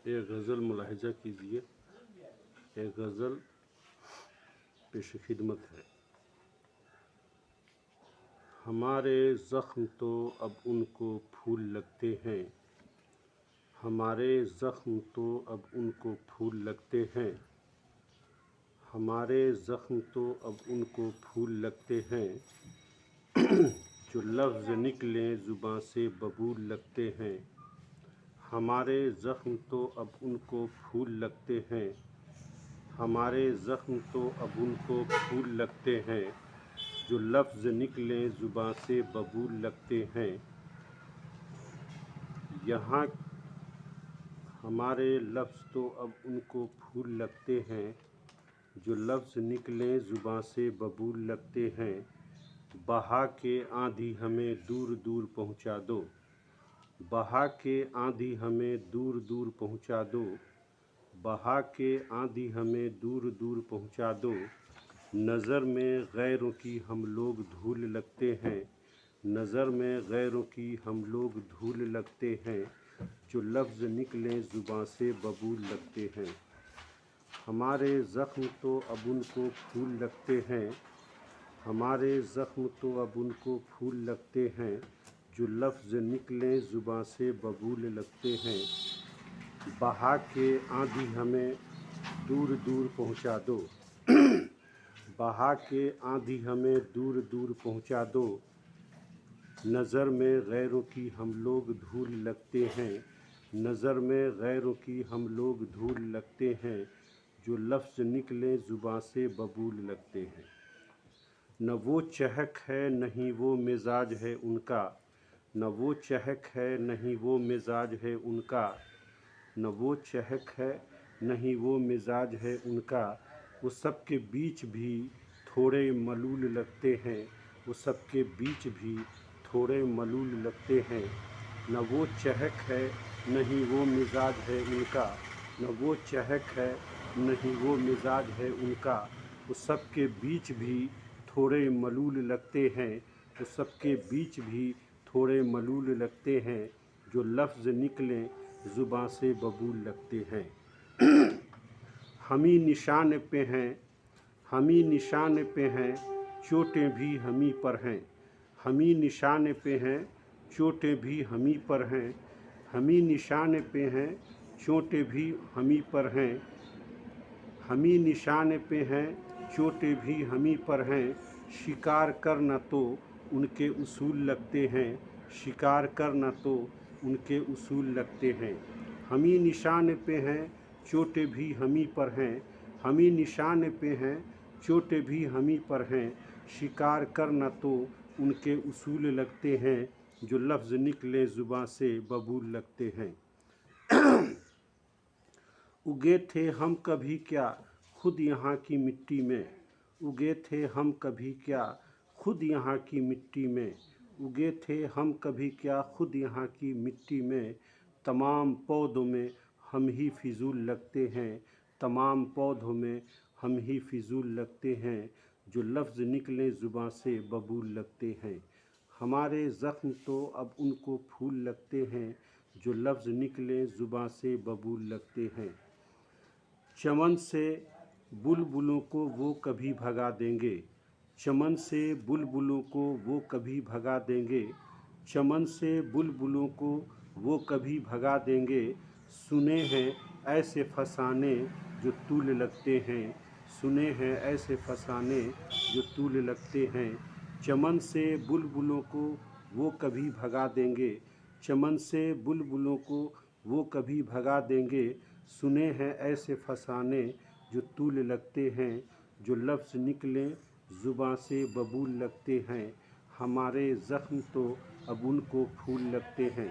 ایک غزل ملاحظہ کیجیے، ایک غزل پیش خدمت ہے۔ ہمارے زخم تو اب ان کو پھول لگتے ہیں، ہمارے زخم تو اب ان کو پھول لگتے ہیں، ہمارے زخم تو اب ان کو پھول لگتے ہیں، جو لفظ نکلیں زباں سے ببول لگتے ہیں، ہمارے زخم تو اب ان کو پھول لگتے ہیں، ہمارے زخم تو اب ان کو پھول لگتے ہیں، جو لفظ نکلیں زباں سے ببول لگتے ہیں، یہاں ہمارے لفظ تو اب ان کو پھول لگتے ہیں، جو لفظ نکلیں زباں سے ببول لگتے ہیں، بہا کے آندھی ہمیں دور دور پہنچا دو، بہا کے آندھی ہمیں دور دور پہنچا دو، بہا کے آندھی ہمیں دور دور پہنچا دو، نظر میں غیروں کی ہم لوگ دھول لگتے ہیں، نظر میں غیروں کی ہم لوگ دھول لگتے ہیں، جو لفظ نکلیں زباں سے ببول لگتے ہیں، ہمارے زخم تو اب ان کو پھول لگتے ہیں، ہمارے زخم تو اب ان کو پھول لگتے ہیں، جو لفظ نکلیں زباں سے ببول لگتے ہیں، بہا کے آندھی ہمیں دور دور پہنچا دو، بہا کے آندھی ہمیں دور دور پہنچا دو، نظر میں غیروں کی ہم لوگ دھول لگتے ہیں، نظر میں غیروں کی ہم لوگ دھول لگتے ہیں، جو لفظ نکلیں زباں سے ببول لگتے ہیں، نہ وہ چہک ہے نہیں وہ مزاج ہے ان کا، نہ وہ چہک ہے نہیں وہ مزاج ہے ان کا، نہ وہ چہک ہے نہیں وہ مزاج ہے ان کا، وہ سب کے بیچ بھی تھوڑے ملول لگتے ہیں، وہ سب کے بیچ بھی تھوڑے ملول لگتے ہیں، نہ وہ چہک ہے نہیں وہ مزاج ہے ان کا، نہ وہ چہک ہے نہیں وہ مزاج ہے ان کا، وہ سب کے بیچ بھی تھوڑے ملول لگتے ہیں، وہ سب کے بیچ بھی تھوڑے ملول لگتے ہیں، جو لفظ نکلیں زباں سے ببول لگتے ہیں، ہمیں نشان پہ ہیں، ہمیں نشان پہ ہیں، چوٹیں بھی ہمیں پر ہیں، ہمیں نشان پہ ہیں، چوٹیں بھی ہمیں پر ہیں، ہمیں نشان پہ ہیں، چوٹیں بھی ہمیں پر ہیں، ہمیں نشان پہ ہیں، چوٹیں بھی ہمیں پر ہیں، شکار کرنا تو ان کے اصول لگتے ہیں، شکار کرنا تو ان کے اصول لگتے ہیں، ہمیں نشان پہ ہیں، چوٹیں بھی ہمیں پر ہیں، ہمیں نشان پہ ہیں، چوٹیں بھی ہمیں پر ہیں، شکار کرنا تو ان کے اصول لگتے ہیں، جو لفظ نکلے زباں سے ببول لگتے ہیں، اگے تھے ہم کبھی کیا خود یہاں کی مٹی میں، اگے تھے ہم کبھی کیا خود یہاں کی مٹی میں، اگے تھے ہم کبھی کیا خود یہاں کی مٹی میں، تمام پودوں میں ہم ہی فضول لگتے ہیں، تمام پودوں میں ہم ہی فضول لگتے ہیں، جو لفظ نکلیں زباں سے ببول لگتے ہیں، ہمارے زخم تو اب ان کو پھول لگتے ہیں، جو لفظ نکلیں زباں سے ببول لگتے ہیں، چمن سے بلبلوں کو وہ کبھی بھگا دیں گے، چمن سے بلبلوں کو وہ کبھی بھگا دیں گے، چمن سے بلبلوں کو وہ کبھی بھگا دیں گے، سنے ہیں ایسے فسانے جو طول لگتے ہیں، سنے ہیں ایسے فسانے جو طول لگتے ہیں، چمن سے بلبلوں کو وہ کبھی بھگا دیں گے، چمن سے بلبلوں کو وہ کبھی بھگا دیں گے، سنے ہیں ایسے فسانے جو طول لگتے ہیں، جو لفظ نکلیں زباں سے ببول لگتے ہیں، ہمارے زخم تو اب ان کو پھول لگتے ہیں،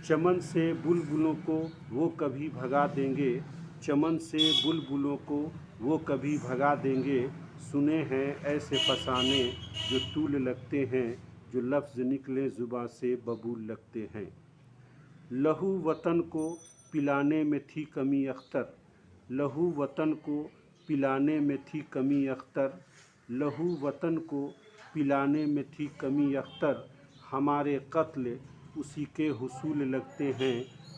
چمن سے بلبلوں کو وہ کبھی بھگا دیں گے، چمن سے بلبلوں کو وہ کبھی بھگا دیں گے، سنے ہیں ایسے فسانے جو طول لگتے ہیں، جو لفظ نکلیں زباں سے ببول لگتے ہیں، لہو وطن کو پلانے میں تھی کمی اختر، لہو وطن کو پلانے میں تھی کمی اختر، لہو وطن کو پلانے میں تھی کمی اختر، ہمارے قتل اسی کے حصول لگتے ہیں،